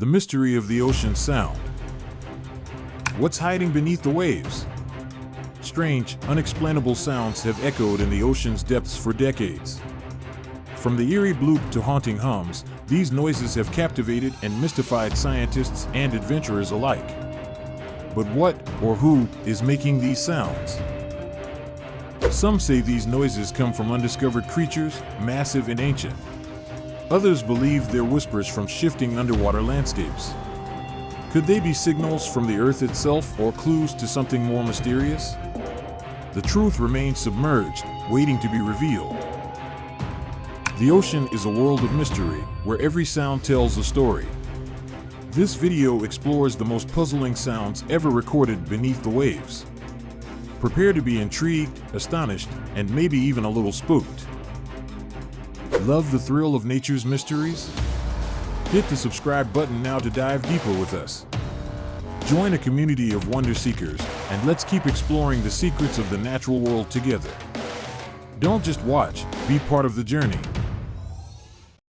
The mystery of the ocean's sound. What's hiding beneath the waves? Strange, unexplainable sounds have echoed in the ocean's depths for decades. From the eerie bloop to haunting hums, these noises have captivated and mystified scientists and adventurers alike. But what or who is making these sounds? Some say these noises come from undiscovered creatures, massive and ancient. Others believe they're whispers from shifting underwater landscapes. Could they be signals from the Earth itself or clues to something more mysterious? The truth remains submerged, waiting to be revealed. The ocean is a world of mystery, where every sound tells a story. This video explores the most puzzling sounds ever recorded beneath the waves. Prepare to be intrigued, astonished, and maybe even a little spooked. Love the thrill of nature's mysteries? Hit the subscribe button now to dive deeper with us. Join a community of wonder seekers, and let's keep exploring the secrets of the natural world together. Don't just watch, be part of the journey.